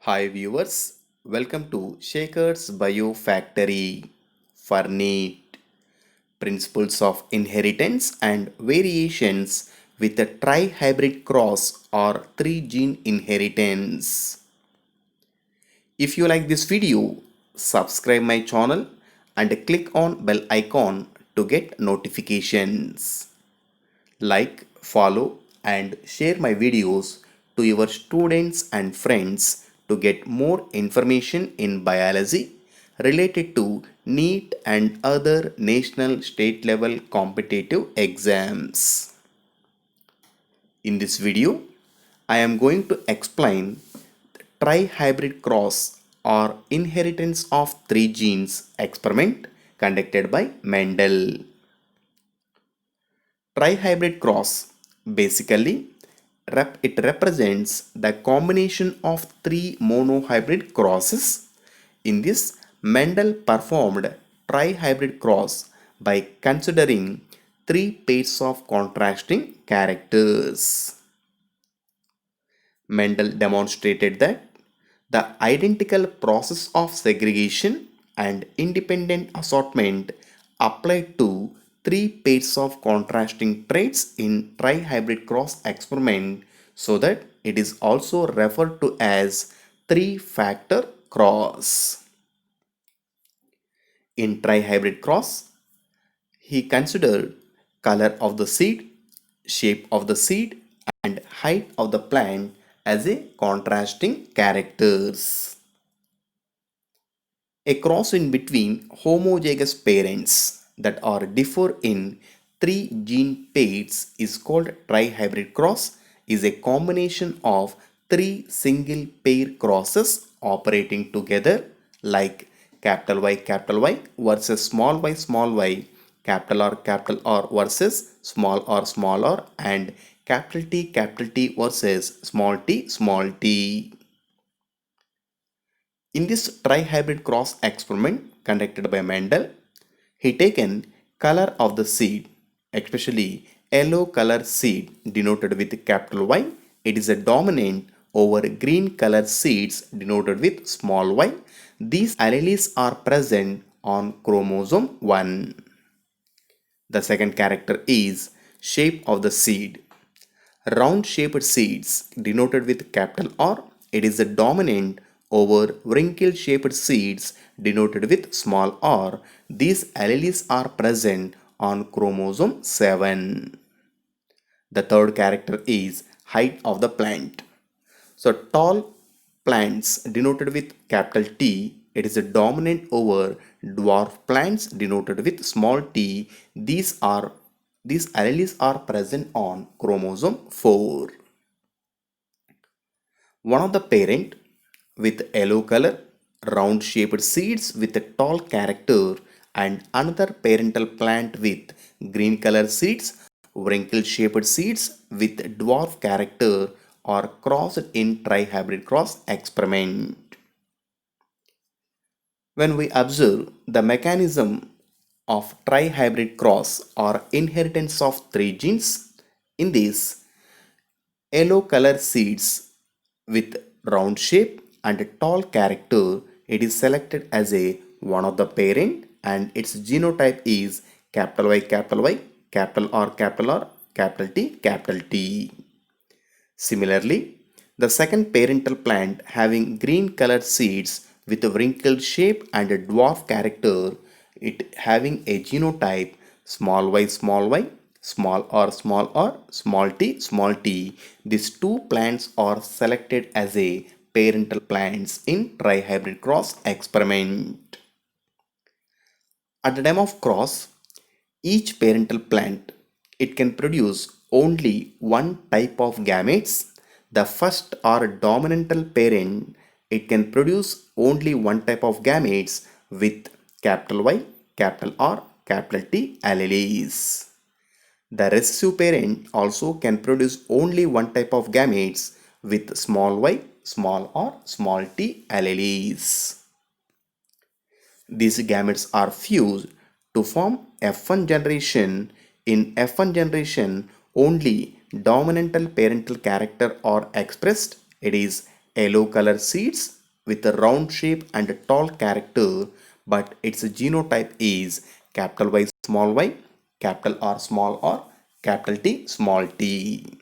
Hi viewers, welcome to Shaker's Biofactory for NEET Principles of Inheritance and Variations with a Tri-Hybrid Cross or 3-gene inheritance. If you like this video, subscribe my channel and click on bell icon to get notifications. Like, follow and share my videos to your students and friends to get more information in biology related to NEET and other national state level competitive exams. In this video, I am going to explain tri-hybrid cross or inheritance of three genes experiment conducted by Mendel. Tri-hybrid cross basically it represents the combination of three monohybrid crosses. In this, Mendel performed tri-hybrid cross by considering three pairs of contrasting characters. Mendel demonstrated that the identical process of segregation and independent assortment applied to three pairs of contrasting traits in tri-hybrid cross experiment, so that it is also referred to as three-factor cross. In tri-hybrid cross, he considered color of the seed, shape of the seed, and height of the plant as a contrasting characters. A cross in between homozygous parents that are differ in three gene pairs is called trihybrid cross, is a combination of three single pair crosses operating together like capital Y versus small y, capital R versus small r, and capital T versus small t. In this tri-hybrid cross experiment conducted by Mendel, he taken color of the seed, especially yellow color seed denoted with capital Y. It is a dominant over green color seeds denoted with small y. These alleles are present on chromosome 1. The second character is shape of the seed. Round shaped seeds denoted with capital R. It is the dominant over wrinkle shaped seeds denoted with small r. These alleles are present on chromosome 7. The third character is height of the plant. So tall plants denoted with capital T, it is a dominant over dwarf plants denoted with small t. These alleles are present on chromosome 4. One of the parent with yellow color, round shaped seeds with a tall character, and another parental plant with green color seeds, wrinkle shaped seeds with dwarf character are crossed in tri-hybrid cross experiment. When we observe the mechanism of tri-hybrid cross or inheritance of three genes, in this yellow color seeds with round shape and a tall character, it is selected as a one of the parent and its genotype is capital Y, capital R, capital T. Similarly, the second parental plant having green colored seeds with a wrinkled shape and a dwarf character, it having a genotype y, small r, small t. These two plants are selected as a parental plants in tri-hybrid cross experiment. At the time of cross, each parental plant it can produce only one type of gametes. The first or dominantal parent it can produce only one type of gametes with capital Y, capital R, capital T alleles. The recessive parent also can produce only one type of gametes with small y, small r, small t alleles. These gametes are fused to form F1 generation. In F1 generation, only dominantal parental character are expressed. It is yellow color seeds with a round shape and a tall character, but its genotype is capital Y, capital R, capital T, small t.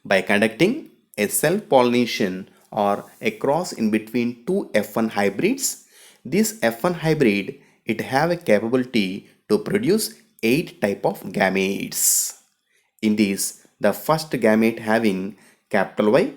By conducting a self-pollination or a cross in between two F1 hybrids, this F1 hybrid it have a capability to produce 8 type of gametes. In this, the first gamete having capital Y,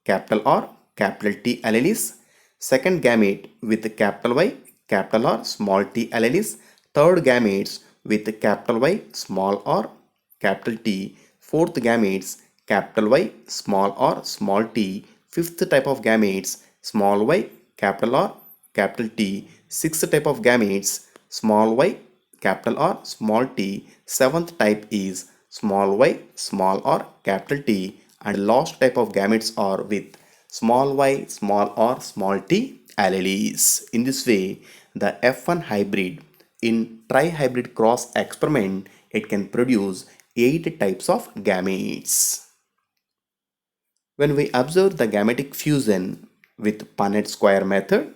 capital R, capital T alleles, second gamete with capital Y, capital R, small t alleles, third gametes with capital Y, small r, capital T, fourth gametes capital Y, small r, small t, fifth type of gametes small y, capital R, capital T, sixth type of gametes small y, capital R, small t, seventh type is small y, small r, capital T, and last type of gametes are with small y, small r, small t alleles. In this way, the F1 hybrid in trihybrid cross experiment, it can produce 8 types of gametes. When we observe the gametic fusion with Punnett square method,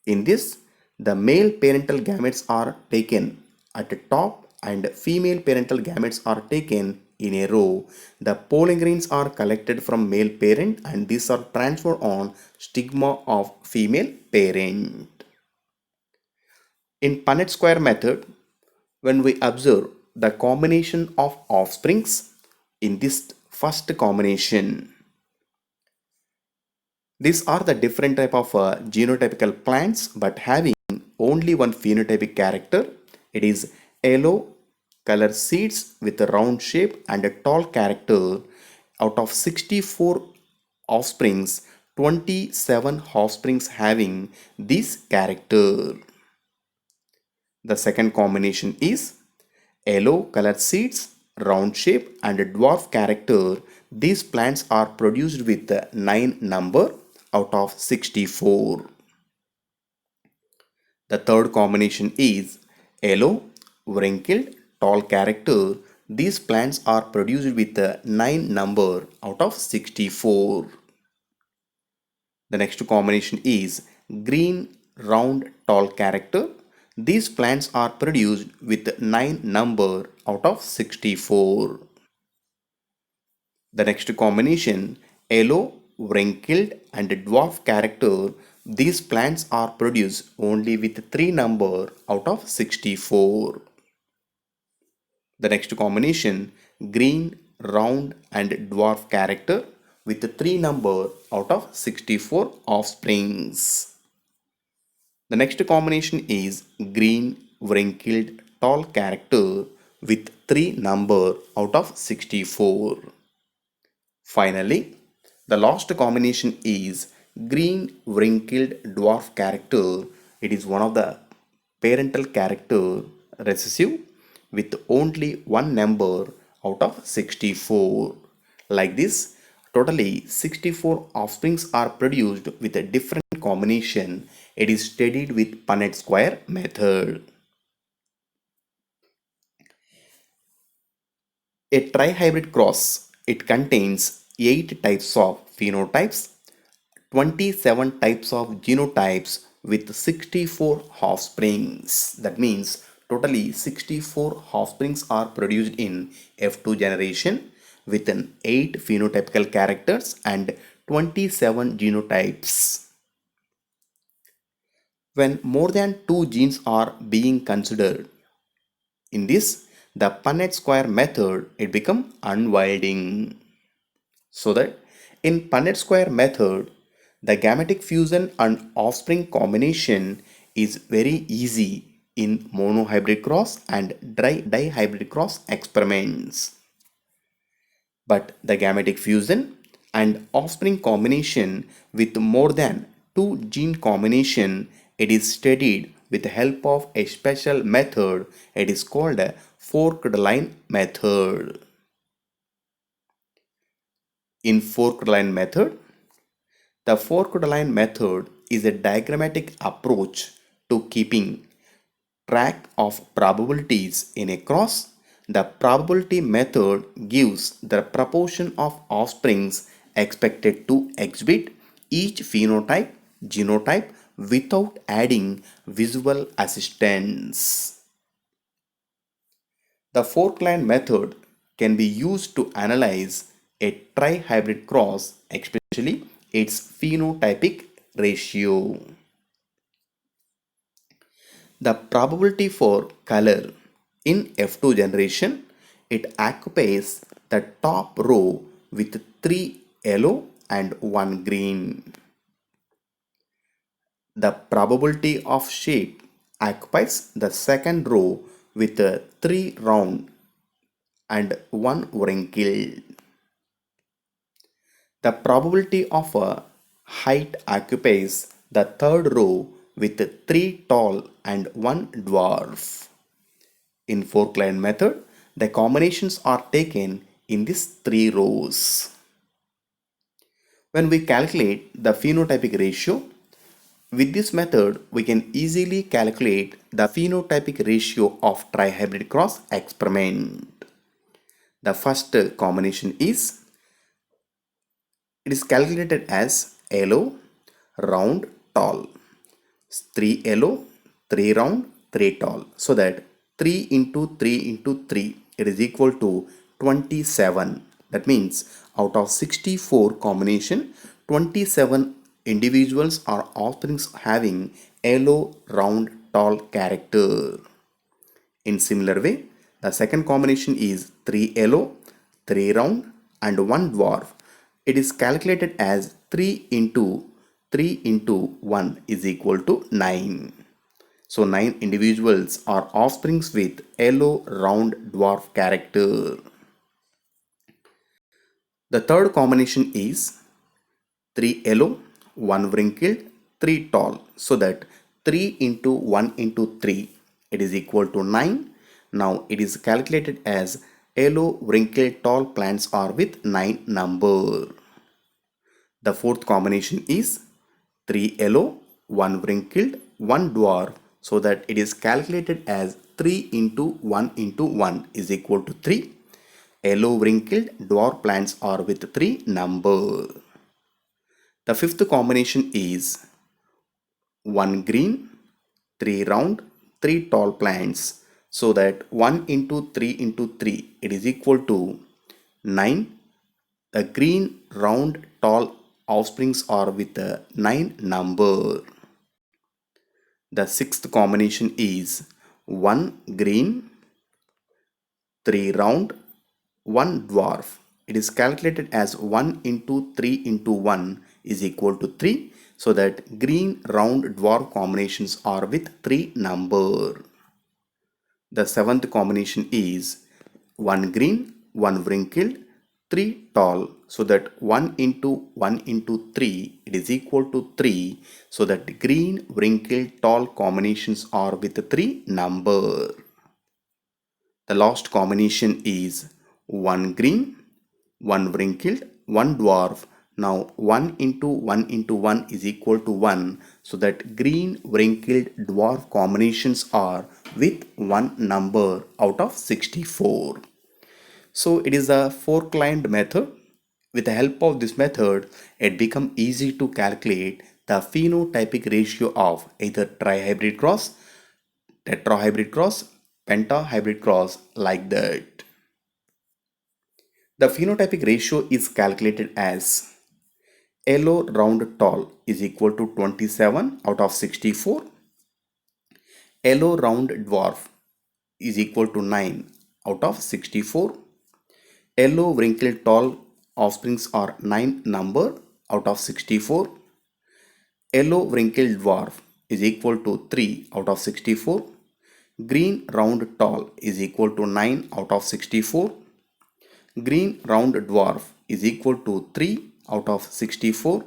in this the male parental gametes are taken at the top and female parental gametes are taken in a row. The pollen grains are collected from male parent and these are transferred on stigma of female parent. In Punnett square method, when we observe the combination of offsprings in this first combination, these are the different type of genotypical plants but having only one phenotypic character. It is yellow color seeds with a round shape and a tall character. Out of 64 offsprings, 27 offsprings having this character. The second combination is yellow colored seeds, round shape and a dwarf character. These plants are produced with 9 number out of 64. The third combination is yellow, wrinkled, tall character. These plants are produced with 9 number out of 64. The next combination is green, round, tall character. These plants are produced with 9 number out of 64. The next combination, yellow, wrinkled and dwarf character. These plants are produced only with 3 number out of 64. The next combination, green, round and dwarf character with 3 number out of 64 offsprings. The next combination is green, wrinkled, tall character with 3 number out of 64. Finally, the last combination is green, wrinkled, dwarf character. It is one of the parental character recessive with only one number out of 64. Like this, totally 64 offsprings are produced with a different combination. It is studied with Punnett square method. A trihybrid cross, it contains 8 types of phenotypes, 27 types of genotypes with 64 offsprings. That means totally 64 offsprings are produced in F2 generation with an 8 phenotypical characters and 27 genotypes. When more than 2 genes are being considered, in this the Punnett square method it become unwinding. So that in Punnett square method, the gametic fusion and offspring combination is very easy in monohybrid cross and dihybrid cross experiments. But the gametic fusion and offspring combination with more than 2 gene combination, it is studied with the help of a special method. It is called a forked line method. In forked line method, the forked line method is a diagrammatic approach to keeping track of probabilities in a cross. The probability method gives the proportion of offsprings expected to exhibit each phenotype, genotype without adding visual assistance. The fork-line method can be used to analyze a tri-hybrid cross, especially its phenotypic ratio. The probability for color in F2 generation, it occupies the top row with 3 yellow and 1 green. The probability of shape occupies the second row with 3 round and 1 wrinkle. The probability of a height occupies the third row with 3 tall and 1 dwarf. In fork-line method, the combinations are taken in these 3 rows. When we calculate the phenotypic ratio, with this method, we can easily calculate the phenotypic ratio of trihybrid cross experiment. The first combination is, it is calculated as yellow, round, tall. 3 yellow, 3 round, 3 tall. So that 3 into 3 into 3, it is equal to 27. That means out of 64 combination, 27 individuals are offsprings having yellow, round, tall character. In similar way, the second combination is 3 yellow, 3 round and 1 dwarf. It is calculated as 3 into 3 into 1 is equal to 9. So 9 individuals are offsprings with yellow, round, dwarf character. The third combination is 3 yellow, 1 wrinkled, 3 tall. So that 3 into 1 into 3, it is equal to 9. Now it is calculated as yellow, wrinkled, tall plants are with 9 number. The fourth combination is 3 yellow, 1 wrinkled, 1 dwarf. So that it is calculated as 3 into 1 into 1 is equal to 3. Yellow, wrinkled, dwarf plants are with 3 number. The fifth combination is 1 green, 3 round, 3 tall plants. So that 1 into 3 into 3, it is equal to 9. The green, round, tall offsprings are with a 9 number. The sixth combination is 1 green, 3 round, 1 dwarf. It is calculated as 1 into 3 into 1 is equal to 3. So that green, round, dwarf combinations are with 3 number. The seventh combination is 1 green, 1 wrinkled, 3 tall. So that 1 into 1 into 3, it is equal to 3. So that green, wrinkled, tall combinations are with 3 number. The last combination is 1 green, 1 wrinkled, 1 dwarf. Now 1 into 1 into 1 is equal to 1. So that green, wrinkled, dwarf combinations are with 1 number out of 64. So it is a fork-lined method. With the help of this method, it becomes easy to calculate the phenotypic ratio of either trihybrid cross, tetrahybrid cross, pentahybrid cross, like that. The phenotypic ratio is calculated as yellow, round, tall is equal to 27 out of 64. Yellow, round, dwarf is equal to 9 out of 64. Yellow, wrinkled, tall offsprings are 9 number out of 64. Yellow, wrinkled, dwarf is equal to 3 out of 64. Green, round, tall is equal to 9 out of 64. Green, round, dwarf is equal to 3 out of 64.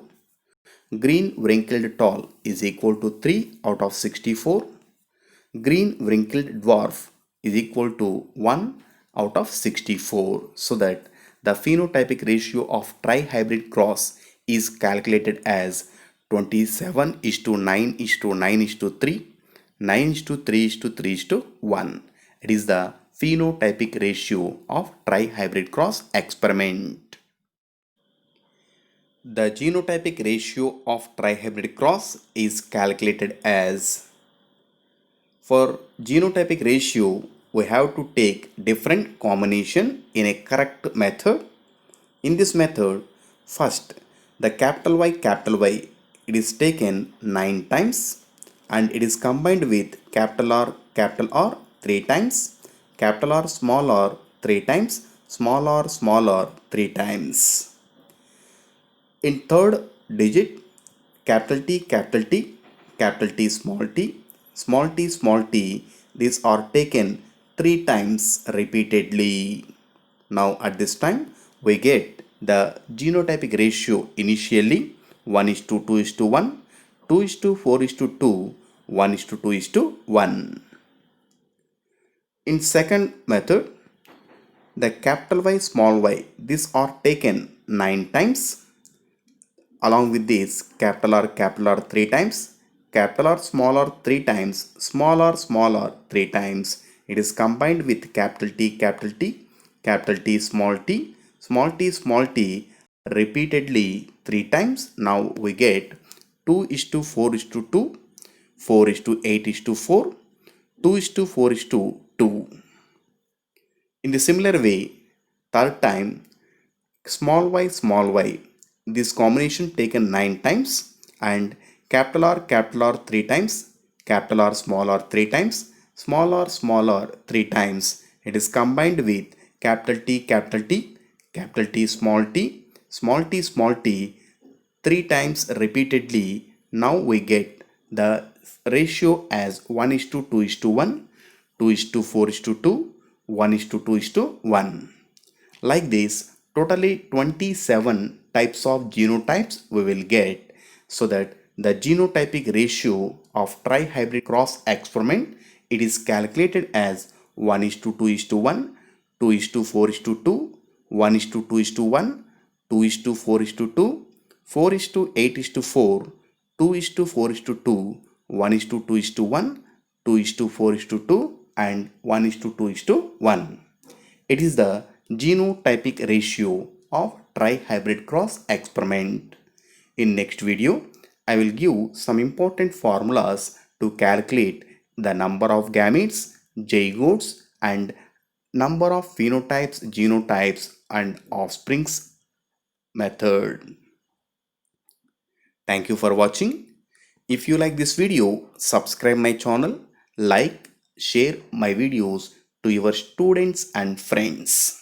Green, wrinkled, tall is equal to 3 out of 64. Green, wrinkled, dwarf is equal to 1 out of 64. So that the phenotypic ratio of trihybrid cross is calculated as 27 is to 9 is to 9 is to 3, 9 is to 3 is to 3 is to 1. It is the phenotypic ratio of trihybrid cross experiment. The genotypic ratio of trihybrid cross is calculated as, for genotypic ratio, we have to take different combination in a correct method. In this method, first the capital Y, it is taken 9 times and it is combined with capital R 3 times, capital R 3 times, small r 3 times. In third digit, capital T, capital T, small t, these are taken 3 times repeatedly. Now at this time, we get the genotypic ratio initially 1 is to 2 is to 1, 2 is to 4 is to 2, 1 is to 2 is to 1. In second method, the capital Y, these are taken 9 times. Along with this, capital R 3 times, capital R 3 times, small r 3 times. It is combined with capital T, capital T, small t repeatedly 3 times. Now we get 2 is to 4 is to 2, 4 is to 8 is to 4, 2 is to 4 is to 2. In the similar way, third time, small y, this combination taken 9 times, and capital R 3 times, capital R 3 times, small r 3 times. It is combined with capital T, capital T, small t 3 times repeatedly. Now we get the ratio as 1 is to 2 is to 1, 2 is to 4 is to 2, 1 is to 2 is to 1. Like this, totally 27 types of genotypes we will get, so that the genotypic ratio of trihybrid cross experiment, it is calculated as 1 is to 2 is to 1, 2 is to 4 is to 2, 1 is to 2 is to 1, 2 is to 4 is to 2, 4 is to 8 is to 4, 2 is to 4 is to 2, 1 is to 2 is to 1, 2 is to 4 is to 2, and 1 is to 2 is to 1. It is the genotypic ratio of trihybrid cross experiment. In next video, I will give some important formulas to calculate the number of gametes, zygotes, and number of phenotypes, genotypes, and offsprings method. Thank you for watching. If you like this video, subscribe my channel, like, share my videos to your students and friends.